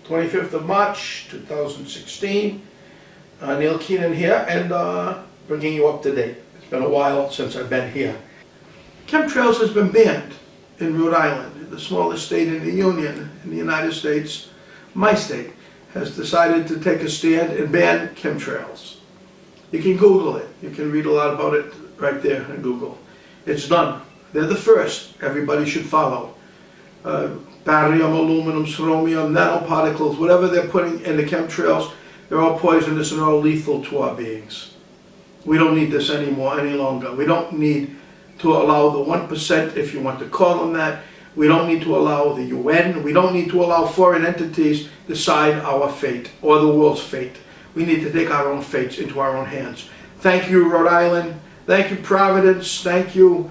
25th of March, 2016. Neil Keenan here, and bringing you up to date. It's been a while since I've been here. Chemtrails has been banned in Rhode Island, the smallest state in the Union in the United States. My state has decided to take a stand and ban chemtrails. You can Google it. You can read a lot about it right there on Google. It's done. They're the first. Everybody should follow. Barium, aluminum, chromium, nanoparticles, whatever they're putting in the chemtrails, they're all poisonous and all lethal to our beings. We don't need this anymore, any longer. We don't need to allow the 1%, if you want to call them that. We don't need to allow the UN. We don't need to allow foreign entities decide our fate or the world's fate. We need to take our own fates into our own hands. Thank you, Rhode Island. Thank you, Providence. Thank you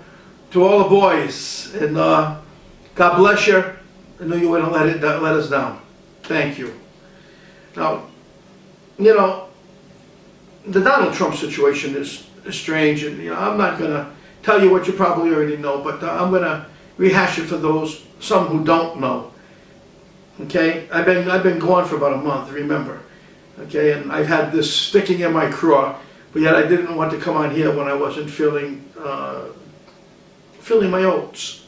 to all the boys. And God bless you. I know you wouldn't let us down. Thank you. Now, you know, the Donald Trump situation is strange, and you know, I'm not going to tell you what you probably already know, but I'm going to rehash it for some who don't know. Okay, I've been gone for about a month, remember. Okay, and I've had this sticking in my craw, but yet I didn't want to come on here when I wasn't feeling my oats.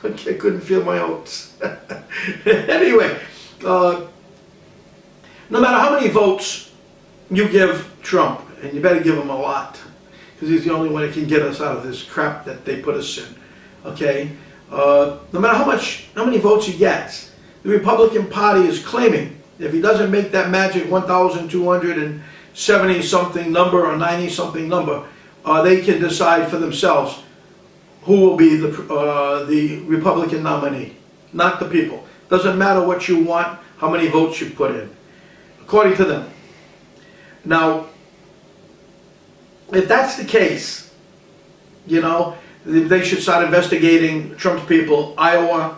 Okay, I couldn't feel my oats. Anyway, no matter how many votes you give Trump, and you better give him a lot, because he's the only one that can get us out of this crap that they put us in. Okay, no matter how many votes he gets, the Republican Party is claiming if he doesn't make that magic 1,270 something number or 90 something number, they can decide for themselves who will be the Republican nominee, not the people. Doesn't matter what you want, how many votes you put in, according to them. Now, if that's the case, you know, they should start investigating Trump's people, Iowa,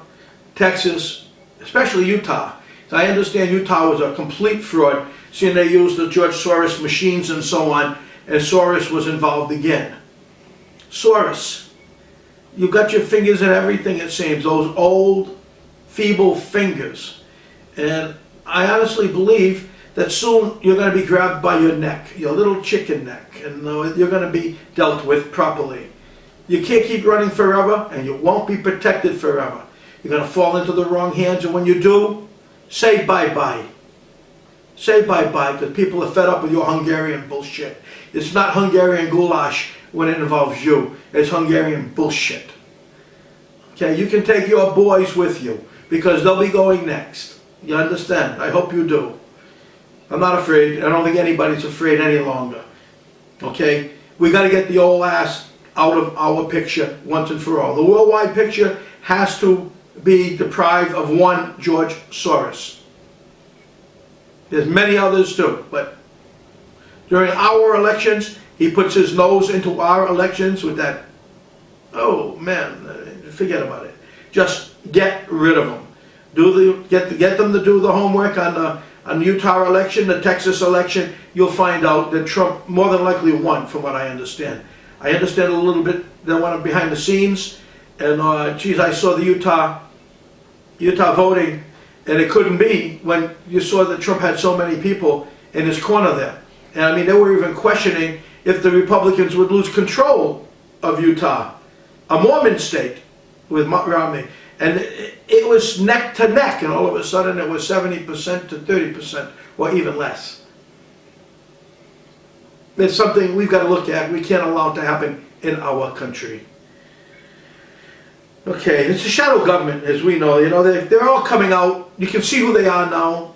Texas, especially Utah. I understand Utah was a complete fraud, seeing they used the George Soros machines and so on, and Soros was involved again. Soros. You got your fingers in everything, it seems, those old, feeble fingers. And I honestly believe that soon you're going to be grabbed by your neck, your little chicken neck, and you're going to be dealt with properly. You can't keep running forever, and you won't be protected forever. You're going to fall into the wrong hands, and when you do, say bye-bye. Say bye-bye, because people are fed up with your Hungarian bullshit. It's not Hungarian goulash when it involves you. It's Hungarian bullshit. Okay, you can take your boys with you, because they'll be going next. You understand? I hope you do. I'm not afraid. I don't think anybody's afraid any longer. Okay? We got to get the old ass out of our picture once and for all. The worldwide picture has to be deprived of one George Soros. There's many others too, but during our elections, he puts his nose into our elections with that, oh man, forget about it. Just get rid of them. Get them to do the homework on the Utah election, the Texas election. You'll find out that Trump more than likely won, from what I understand. I understand a little bit that went behind the scenes, and geez, I saw the Utah voting, and it couldn't be when you saw that Trump had so many people in his corner there. And I mean, they were even questioning if the Republicans would lose control of Utah, a Mormon state with Romney. And it was neck to neck, and all of a sudden it was 70% to 30%, or even less. It's something we've got to look at. We can't allow it to happen in our country. Okay, it's a shadow government, as we know. You know, they're all coming out. You can see who they are now.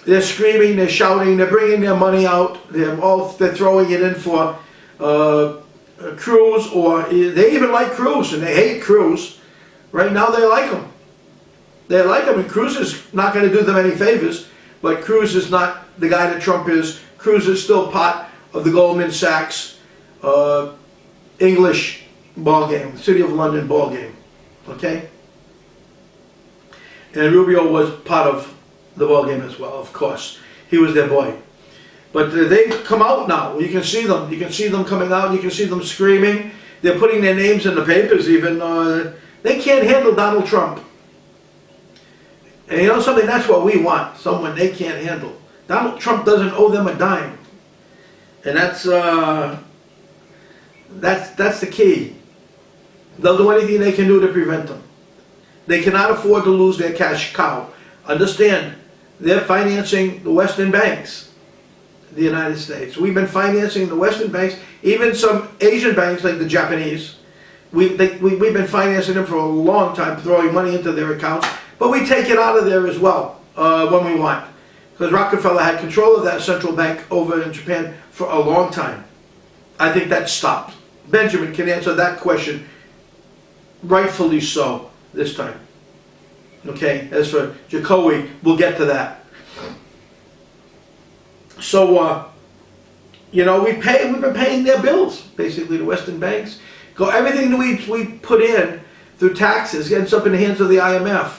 They're screaming, they're shouting, they're bringing their money out. They're throwing it in for Cruz, or they even like Cruz, and they hate Cruz. Right now they like him. They like him, and Cruz is not going to do them any favors, but Cruz is not the guy that Trump is. Cruz is still part of the Goldman Sachs English ballgame, City of London ballgame. Okay? And Rubio was part of the ballgame as well, of course. He was their boy. But they come out now. You can see them. You can see them coming out. You can see them screaming. They're putting their names in the papers even. They can't handle Donald Trump. And you know something, that's what we want, someone they can't handle. Donald Trump doesn't owe them a dime. And that's the key. They'll do anything they can do to prevent them. They cannot afford to lose their cash cow. Understand, they're financing the Western banks, the United States. We've been financing the Western banks, even some Asian banks like the Japanese. We've been financing them for a long time, throwing money into their accounts, but we take it out of there as well when we want. Because Rockefeller had control of that central bank over in Japan for a long time. I think that stopped. Benjamin can answer that question rightfully so this time. Okay, as for Jacoby, we'll get to that. So, you know, we've been paying their bills, basically, the Western banks. Everything that we put in through taxes ends up in the hands of the IMF.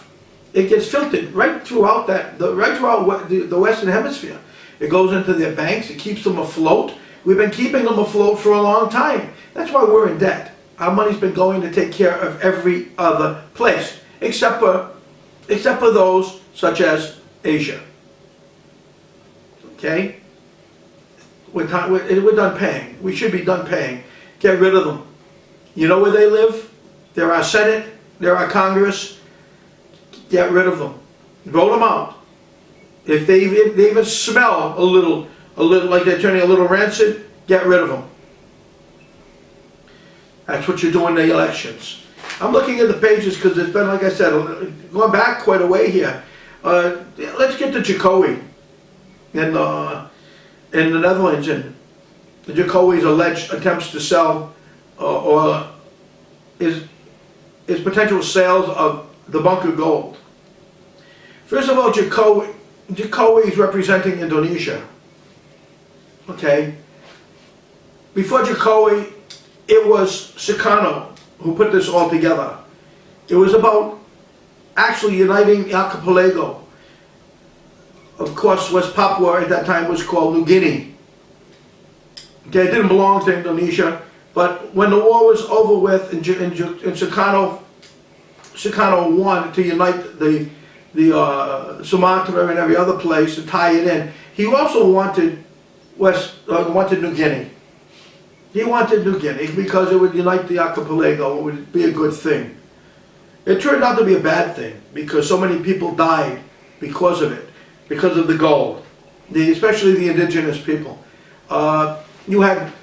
It gets filtered right throughout the Western Hemisphere. It goes into their banks. It keeps them afloat. We've been keeping them afloat for a long time. That's why we're in debt. Our money's been going to take care of every other place, except for those such as Asia. Okay? We're done paying. We should be done paying. Get rid of them. You know where they live? They're our Senate. They're our Congress. Get rid of them. Vote them out. If they even smell a little like they're turning a little rancid, get rid of them. That's what you do in the elections. I'm looking at the pages because it's been, like I said, going back quite a way here. Let's get to Jacoby in the Netherlands and Jacoby's alleged attempts to sell or his potential sales of the bunker gold. First of all, Jacoby is representing Indonesia. Okay. Before Jacoby, it was Sukarno who put this all together. It was about actually uniting the archipelago. Of course, West Papua at that time was called New Guinea. Okay, it didn't belong to Indonesia, but when the war was over with and Sukarno wanted to unite the Sumatra and every other place to tie it in, he also wanted New Guinea. He wanted New Guinea because it would unite the archipelago. It would be a good thing. It turned out to be a bad thing because so many people died because of it, because of the gold, especially the indigenous people. You had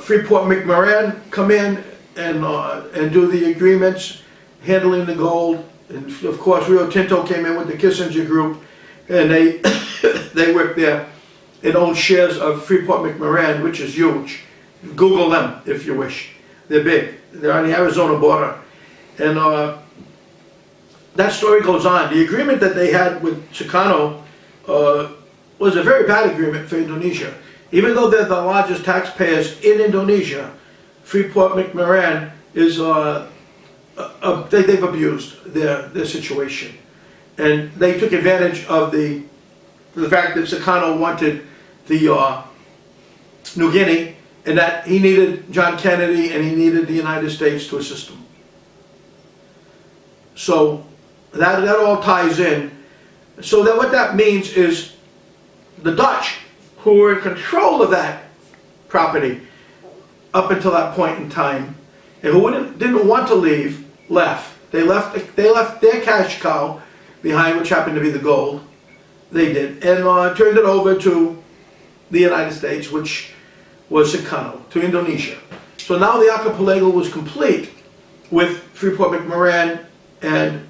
Freeport McMoran come in and do the agreements handling the gold, and of course Rio Tinto came in with the Kissinger group, and they they worked there and owned shares of Freeport McMoran, which is huge. Google them if you wish. They're big. They're on the Arizona border. And that story goes on. The agreement that they had with Sukarno was a very bad agreement for Indonesia. Even though they're the largest taxpayers in Indonesia, Freeport McMoran is they've abused their situation. And they took advantage of the fact that Sukarno wanted the New Guinea, and that he needed John Kennedy and he needed the United States to assist him. So that all ties in. So that what that means is the Dutch, who were in control of that property up until that point in time, and who didn't want to leave, left. They left their cash cow behind, which happened to be the gold. They did, and turned it over to the United States, which was Sukarno, to Indonesia. So now the archipelago was complete with Freeport McMoran and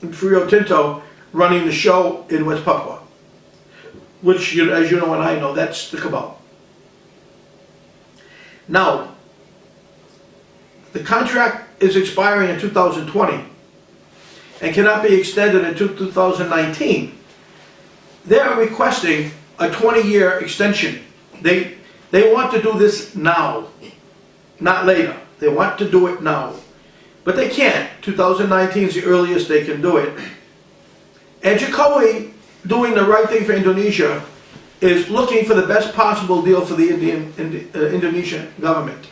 Rio Tinto running the show in West Papua, which, as you know and I know, that's the cabal. Now, the contract is expiring in 2020 and cannot be extended until 2019. They are requesting a 20-year extension. They want to do this now, not later. They want to do it now. But they can't. 2019 is the earliest they can do it. And Jacoby, doing the right thing for Indonesia, is looking for the best possible deal for the Indonesian government.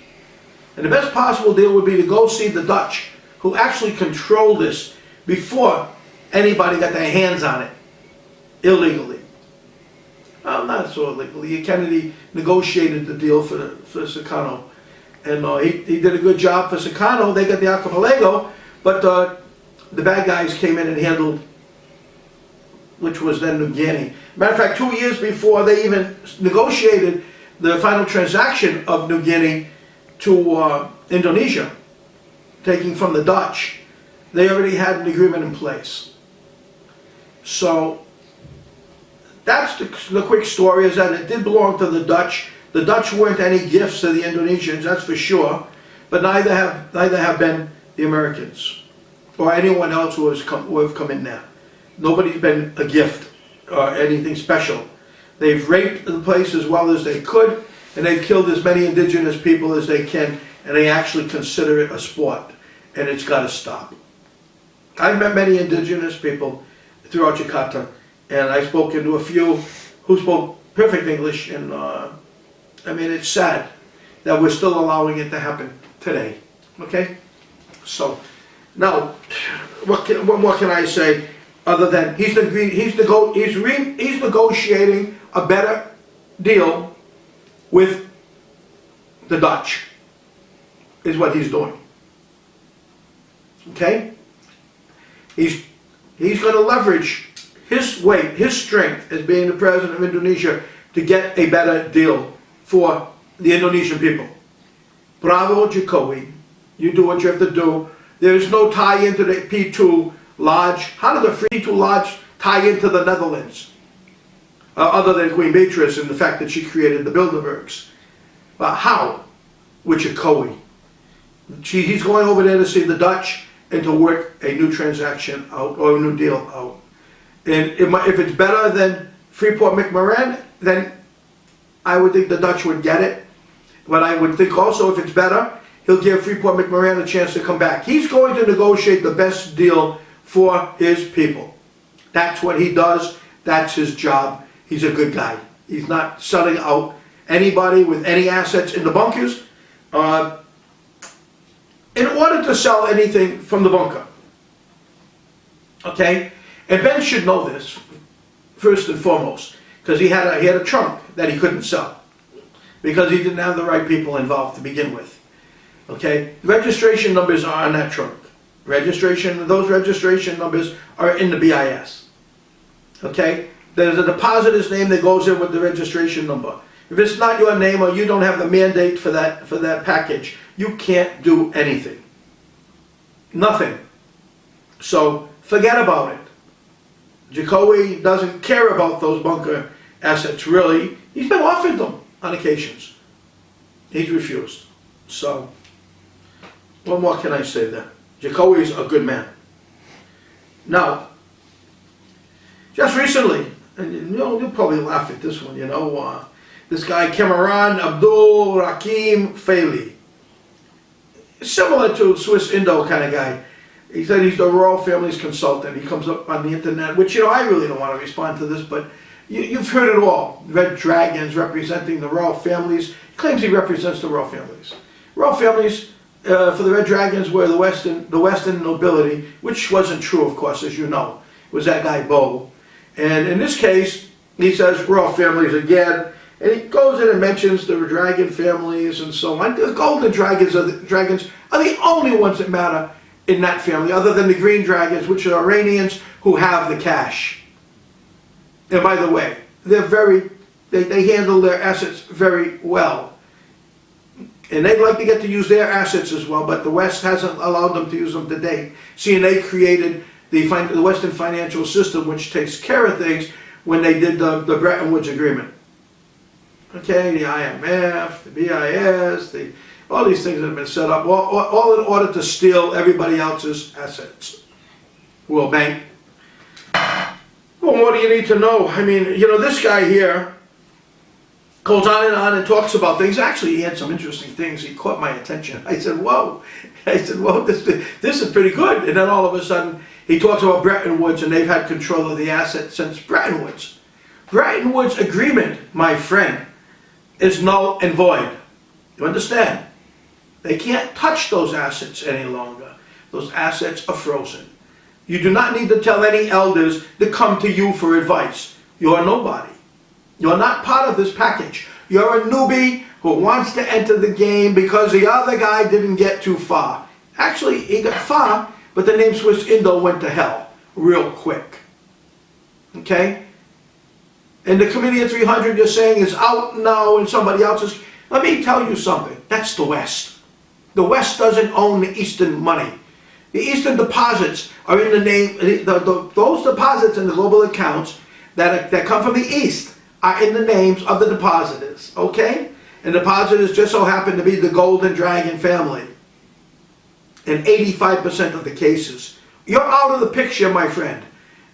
And the best possible deal would be to go see the Dutch, who actually control this before anybody got their hands on it illegally. Well, not so illegally. Kennedy negotiated the deal for Sukarno. And he did a good job for Sukarno. They got the archipelago, but the bad guys came in and handled, which was then New Guinea. Matter of fact, 2 years before they even negotiated the final transaction of New Guinea to Indonesia, taking from the Dutch, they already had an agreement in place. So that's the quick story, is that it did belong to the Dutch. The Dutch weren't any gifts to the Indonesians, that's for sure, but neither have been the Americans or anyone else who have come in there. Nobody's been a gift or anything special. They've raped the place as well as they could, and they've killed as many indigenous people as they can, and they actually consider it a sport, and it's got to stop. I've met many indigenous people throughout Jakarta, and I've spoken to a few who spoke perfect English, and I mean, it's sad that we're still allowing it to happen today. Okay? So, now, what more can I say other than he's negotiating a better deal with the Dutch, is what he's doing. Okay? He's going to leverage his weight, his strength as being the president of Indonesia to get a better deal for the Indonesian people. Bravo, Jokowi. You do what you have to do. There is no tie into the P2 Lodge. How did the P2 Lodge tie into the Netherlands? Other than Queen Beatrice and the fact that she created the Bilderbergs. But how? With Jokowi. He's going over there to see the Dutch and to work a new transaction out, or a new deal out. And if it's better than Freeport-McMoRan, then I would think the Dutch would get it. But I would think also if it's better, he'll give Freeport-McMoRan a chance to come back. He's going to negotiate the best deal for his people. That's what he does. That's his job. He's a good guy. He's not selling out anybody with any assets in the bunkers in order to sell anything from the bunker. Okay? And Ben should know this, first and foremost, because he had a trunk that he couldn't sell because he didn't have the right people involved to begin with. Okay? The registration numbers are on that trunk. Those registration numbers are in the BIS. Okay? There's a depositor's name that goes in with the registration number. If it's not your name or you don't have the mandate for that package, you can't do anything. Nothing. So forget about it. Jokowi doesn't care about those bunker assets, really. He's been offered them on occasions. He's refused. So, what more can I say there? Jokowi's a good man. Now, just recently, and you'll probably laugh at this one, this guy Cameron Abdul Rakim Faili. Similar to Swiss Indo kind of guy. He said he's the royal family's consultant. He comes up on the internet, which, I really don't want to respond to this, but you've heard it all. Red dragons representing the royal families. He claims he represents the royal families. Royal families for the red dragons were the Western nobility, which wasn't true, of course, as you know. It was that guy Bo. And in this case, he says royal families again, and he goes in and mentions the dragon families and so on. The golden dragons are the only ones that matter in that family, other than the green dragons, which are Iranians who have the cash. And by the way, they handle their assets very well. And they'd like to get to use their assets as well, but the West hasn't allowed them to use them to date. See, and they created the Western financial system, which takes care of things when they did the Bretton Woods Agreement. Okay, the IMF, the BIS, all these things have been set up, all in order to steal everybody else's assets. World Bank. Well, what do you need to know? I mean, this guy here goes on and talks about things. Actually, he had some interesting things. He caught my attention. I said, whoa. This is pretty good. And then all of a sudden, he talks about Bretton Woods, and they've had control of the assets since Bretton Woods. Bretton Woods Agreement, my friend, is null and void. You understand? They can't touch those assets any longer. Those assets are frozen. You do not need to tell any elders to come to you for advice. You're nobody. You're not part of this package. You're a newbie who wants to enter the game because the other guy didn't get too far. Actually, he got far, but the name Swiss Indo went to hell real quick. Okay? And the Committee of 300 you're saying is out now and somebody else is... Let me tell you something. That's the West. The West doesn't own the Eastern money. The Eastern deposits are in the name... those deposits in the global accounts that come from the East are in the names of the depositors. Okay? And depositors just so happen to be the Golden Dragon family. In 85% of the cases. You're out of the picture, my friend.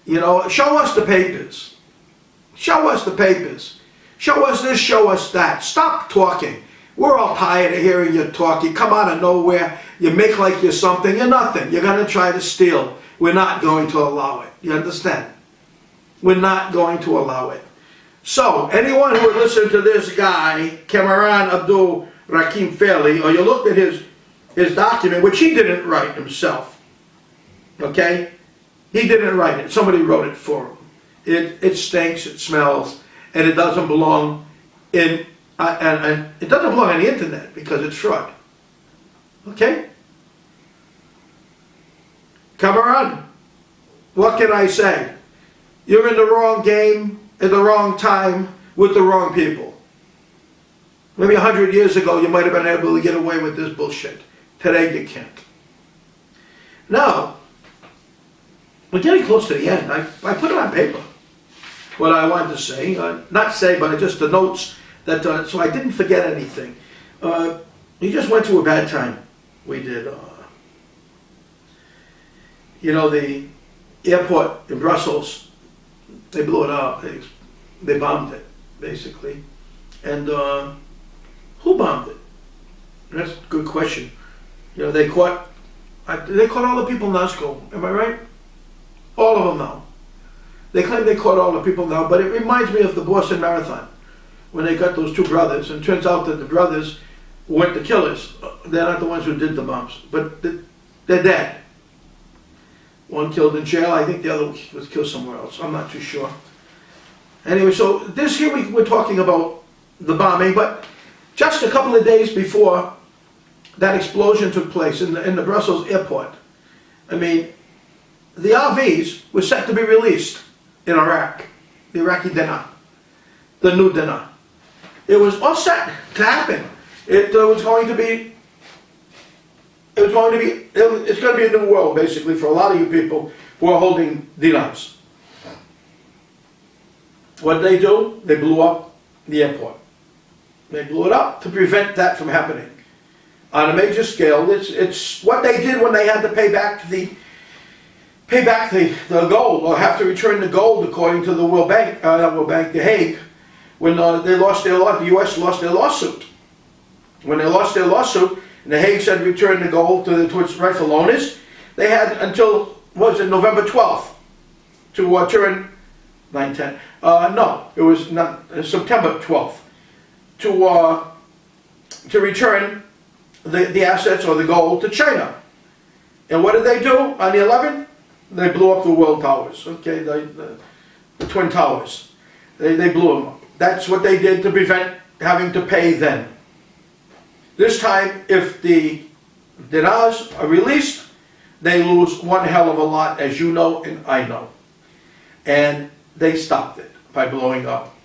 You know, show us the papers. Show us the papers. Show us this, show us that. Stop talking. We're all tired of hearing you talk. You come out of nowhere. You make like you're something. You're nothing. You're going to try to steal. We're not going to allow it. You understand? We're not going to allow it. So, anyone who would listen to this guy, Cameron Abdul Rakim Fairley, or you looked at his document, which he didn't write himself. Okay? He didn't write it. Somebody wrote it for him. It stinks, it smells, and it doesn't belong in and it doesn't belong on the internet because it's fraud. Okay? Cameron, what can I say? You're in the wrong game, at the wrong time, with the wrong people. Maybe 100 years ago you might have been able to get away with this bullshit. Today you can't. Now, we're getting close to the end. I put it on paper, what I wanted to say. Not say, but just the notes, that so I didn't forget anything. We just went through a bad time. We did. You know, the airport in Brussels, they blew it up. They bombed it, basically. And who bombed it? That's a good question. You know, they caught all the people in Moscow. Am I right? All of them now. They claim they caught all the people now, but it reminds me of the Boston Marathon, when they got those two brothers, and it turns out that the brothers weren't the killers. They're not the ones who did the bombs, but they're dead. One killed in jail, I think the other was killed somewhere else. I'm not too sure. Anyway, so this here we're talking about the bombing, but just a couple of days before that explosion took place in the Brussels airport, I mean, the RVs were set to be released in Iraq, the Iraqi dinar, the new dinar. It was all set to happen. It's going to be a new world, basically, for a lot of you people who are holding dinars. What did they do? They blew up the airport. They blew it up to prevent that from happening on a major scale. It's what they did when they had to pay back the gold, or have to return the gold, according to the World Bank, not World Bank, The Hague, when they lost their the U.S. lost their lawsuit. When they lost their lawsuit, and The Hague said return the gold to its rightful owners, they had until, what was it, November 12th to turn 9/10. No, it was not September 12th to return the assets or the gold to China. And what did they do on the 11th? They blew up the World Towers, okay, the Twin Towers. They blew them up. That's what they did to prevent having to pay then. This time, if the dinars are released, they lose one hell of a lot, as you know and I know. And they stopped it by blowing up.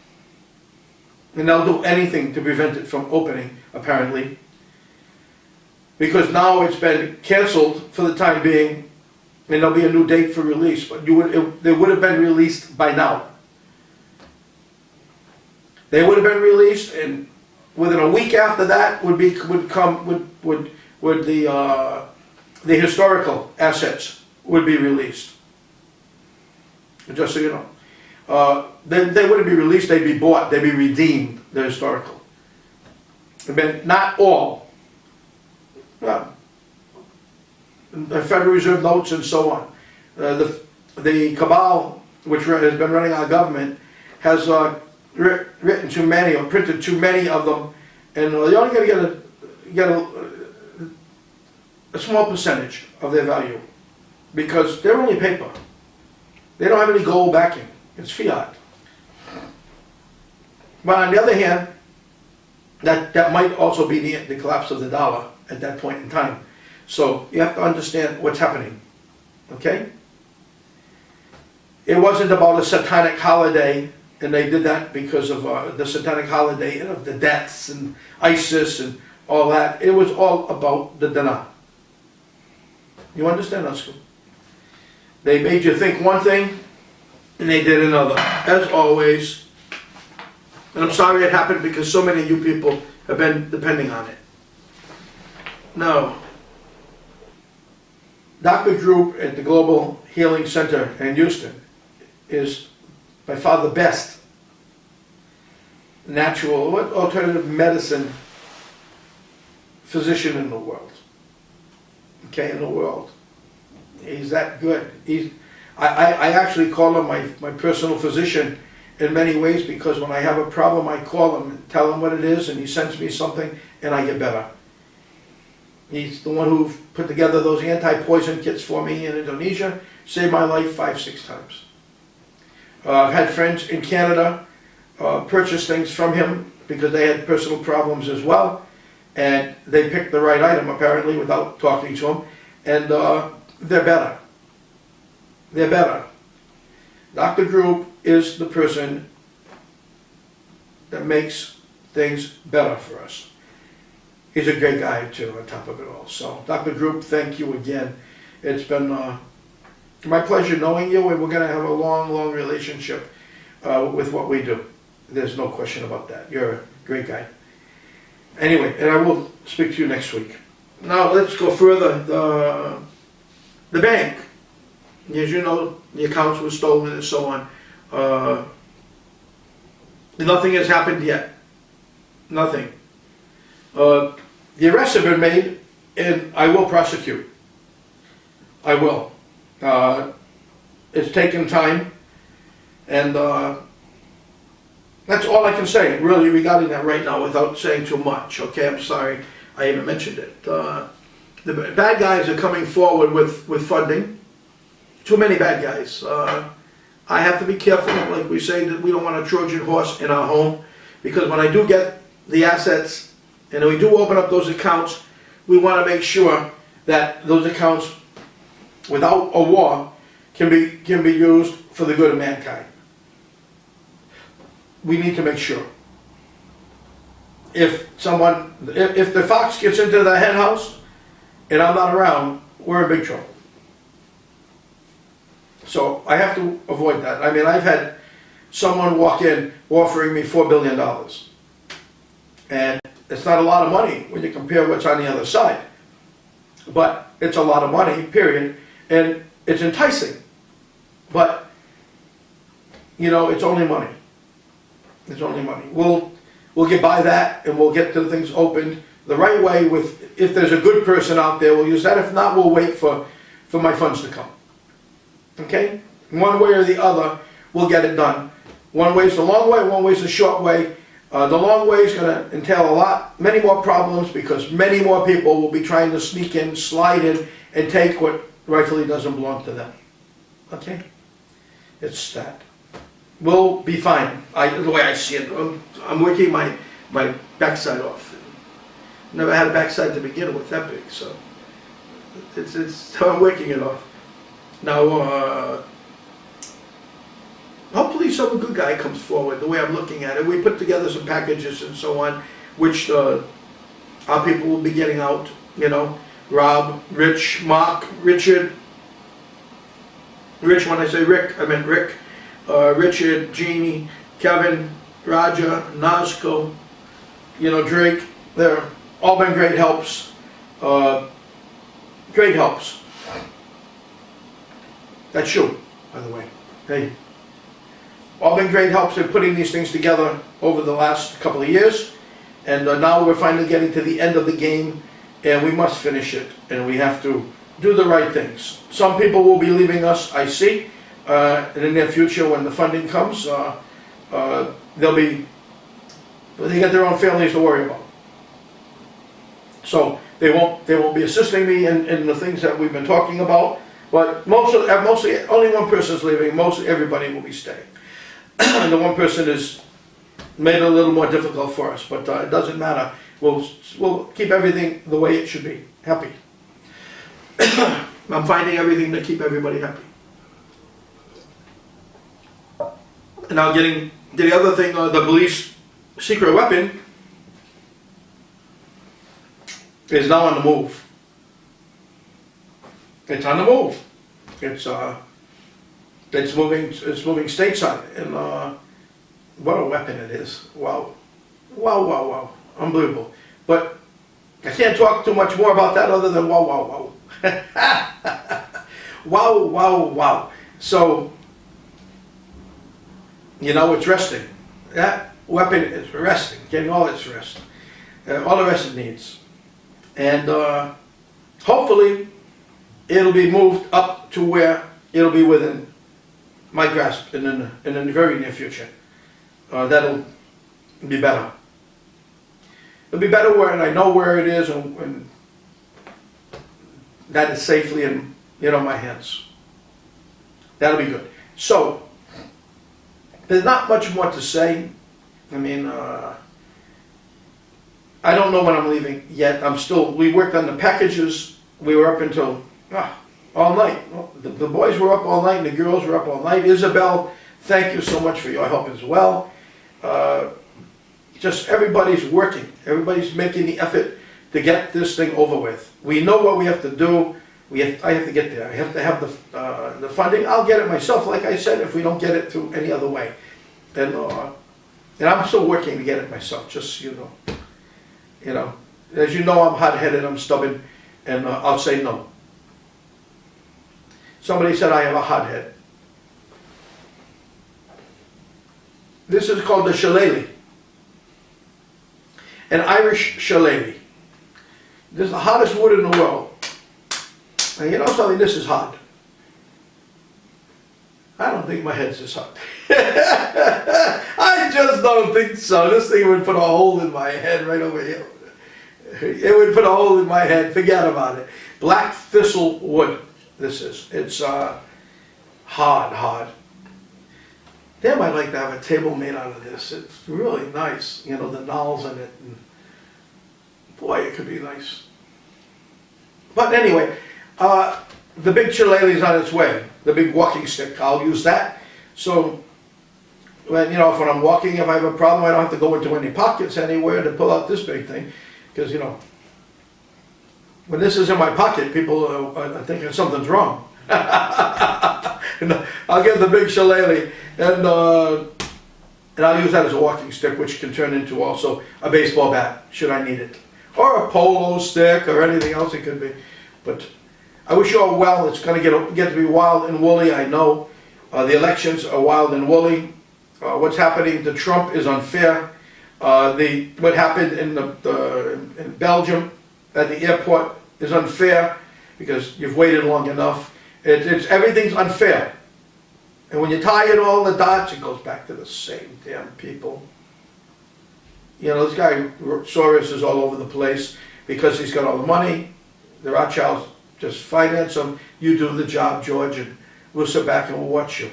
And they'll do anything to prevent it from opening, apparently. Because now it's been canceled for the time being, and there'll be a new date for release, but they would have been released by now. They would have been released, and within a week after that would the historical assets would be released. Just so you know, then they wouldn't be released; they'd be bought, they'd be redeemed. The historical, but not all. Well, the Federal Reserve notes and so on. The cabal, which has been running our government, has written too many or printed too many of them, and they're only going to get a small percentage of their value. because they're only paper. They don't have any gold backing. It's fiat. But on the other hand, that might also be the collapse of the dollar at that point in time. So you have to understand what's happening. Okay? It wasn't about a satanic holiday, and they did that because of the satanic holiday and of the deaths and ISIS and all that. It was all about the dinar. You understand, Oscar? They made you think one thing, and they did another, as always. And I'm sorry it happened because so many of you people have been depending on it. Now, Dr. Drew at the Global Healing Center in Houston is by far the best natural, alternative medicine physician in the world. Okay, in the world. He's that good. I actually call him my personal physician in many ways, because when I have a problem, I call him and tell him what it is, and he sends me something, and I get better. He's the one who put together those anti-poison kits for me in Indonesia, saved my life 5-6 times. I've had friends in Canada purchase things from him because they had personal problems as well, and they picked the right item apparently without talking to him, and they're better. They're better. Dr. Drew is the person that makes things better for us. He's a great guy too, on top of it all. So, Dr. Drew, thank you again. It's been my pleasure knowing you, and we're going to have a long, long relationship with what we do. There's no question about that. You're a great guy. Anyway, and I will speak to you next week. Now, let's go further. The bank, as you know, the accounts were stolen and so on. Nothing has happened yet. Nothing. The arrests have been made, and I will prosecute. I will. It's taken time, and that's all I can say, really, regarding that right now, without saying too much. Okay, I'm sorry I even mentioned it. The bad guys are coming forward with funding. Too many bad guys. I have to be careful, like we say, that we don't want a Trojan horse in our home, because when I do get the assets, and we do open up those accounts, we want to make sure that those accounts, without a war, can be used for the good of mankind. We need to make sure. If the fox gets into the hen house and I'm not around, we're in big trouble. So I have to avoid that. I mean, I've had someone walk in offering me $4 billion. And it's not a lot of money when you compare what's on the other side. But it's a lot of money, period. And it's enticing. But, you know, it's only money. It's only money. We'll get by that, and we'll get the things opened the right way. If there's a good person out there, we'll use that. If not, we'll wait for my funds to come. Okay? One way or the other, we'll get it done. One way is the long way, one way is the short way. The long way is going to entail many more problems, because many more people will be trying to sneak in, slide in, and take what rightfully doesn't belong to them. Okay? It's that. We'll be fine. The way I see it, I'm working my backside off. Never had a backside to begin with that big, so it's I'm working it off. Now, hopefully some good guy comes forward, the way I'm looking at it. We put together some packages and so on, which our people will be getting out, you know. Rob, Rich, Mark, Richard. Rich, when I say Rick, I meant Rick. Richard, Jeannie, Kevin, Roger, Nazco, you know, Drake. They're all been great helps. Great helps. That's you, by the way. Hey. All been great helps in putting these things together over the last couple of years. And now we're finally getting to the end of the game, and we must finish it. And we have to do the right things. Some people will be leaving us, I see. In the near future, when the funding comes, they get their own families to worry about. So they won't be assisting me in the things that we've been talking about. But mostly only one person is leaving. Mostly everybody will be staying. And the one person is made it a little more difficult for us, but it doesn't matter. We'll keep everything the way it should be. Happy. I'm finding everything to keep everybody happy. And now getting to the other thing, the police secret weapon is now on the move. It's on the move. It's moving stateside, and what a weapon it is! Wow, wow, wow, wow, unbelievable. But I can't talk too much more about that other than wow, wow, wow, wow, wow, wow. So you know it's resting. That weapon is resting, getting all its rest, all the rest it needs, and hopefully it'll be moved up to where it'll be within my grasp in the very near future. That'll be better. It'll be better when I know where it is and that is safely in my hands. That'll be good. So there's not much more to say. I mean, I don't know when I'm leaving yet. We worked on the packages. We were up until all night. The boys were up all night and the girls were up all night. Isabel, thank you so much for your help as well. Just everybody's working. Everybody's making the effort to get this thing over with. We know what we have to do. I have to get there. I have to have the funding. I'll get it myself, like I said, if we don't get it through any other way. And I'm still working to get it myself, just so you know. You know, as you know, I'm hot-headed, I'm stubborn, and I'll say no. Somebody said I have a hot head. This is called the shillelagh, an Irish shillelagh. This is the hottest wood in the world. And you know something, this is hot. I don't think my head's this hot. I just don't think so. This thing would put a hole in my head right over here. It would put a hole in my head. Forget about it. Black thistle wood, this is. It's hard. Damn, I'd like to have a table made out of this. It's really nice. You know, the knolls in it. And boy, it could be nice. But anyway, the big shillelagh is on its way. The big walking stick, I'll use that. So, when I'm walking, if I have a problem, I don't have to go into any pockets anywhere to pull out this big thing. Because, when this is in my pocket, people are thinking something's wrong. I'll get the big shillelagh, and I'll use that as a walking stick, which can turn into also a baseball bat, should I need it. Or a polo stick, or anything else it could be. But I wish you all well. It's going to get to be wild and woolly, I know. The elections are wild and woolly. What's happening to Trump is unfair. What happened in Belgium at the airport is unfair because you've waited long enough. Everything's unfair. And when you tie in all the dots, it goes back to the same damn people. This guy Soros is all over the place because he's got all the money. The Rothschilds just finance him. You do the job, George, and we'll sit back and we'll watch you.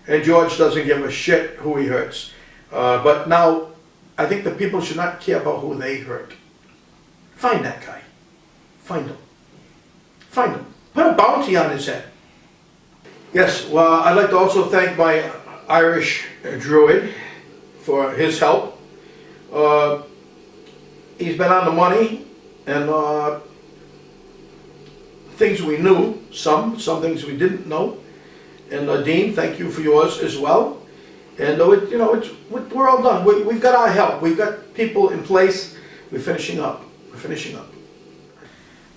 And George doesn't give a shit who he hurts. But now, I think the people should not care about who they hurt. Find that guy. Find him. Find him. Put a bounty on his head. Yes, well, I'd like to also thank my Irish druid for his help. He's been on the money, and things we knew, some things we didn't know. And Dean, thank you for yours as well. And we're all done. We've got our help. We've got people in place. We're finishing up. We're finishing up.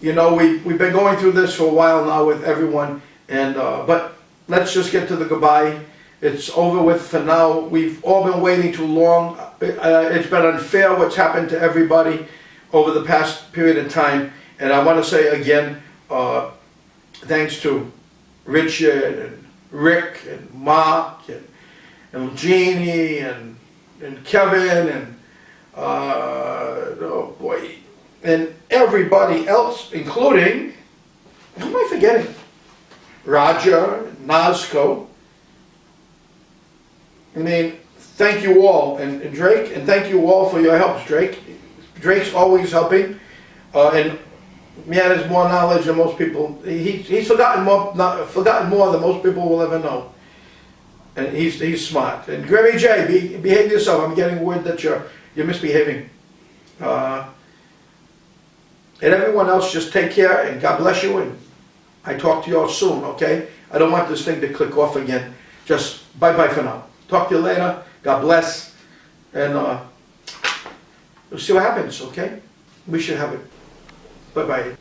We've been going through this for a while now with everyone, and but let's just get to the goodbye. It's over with for now. We've all been waiting too long. It's been unfair what's happened to everybody over the past period of time. And I want to say again, thanks to Richard and Rick and Mark and Jeannie and Kevin and oh boy, and everybody else, including, who am I forgetting? Roger, Nazco. I mean, thank you all, and Drake, and thank you all for your help, Drake. Drake's always helping, and man has more knowledge than most people. He's forgotten more than most people will ever know. And he's smart. And Grammy J, behave yourself. I'm getting word that you're misbehaving. And everyone else, just take care and God bless you. And I talk to you all soon, okay? I don't want this thing to click off again. Just bye-bye for now. Talk to you later. God bless. And we'll see what happens, okay? We should have it. Bye-bye.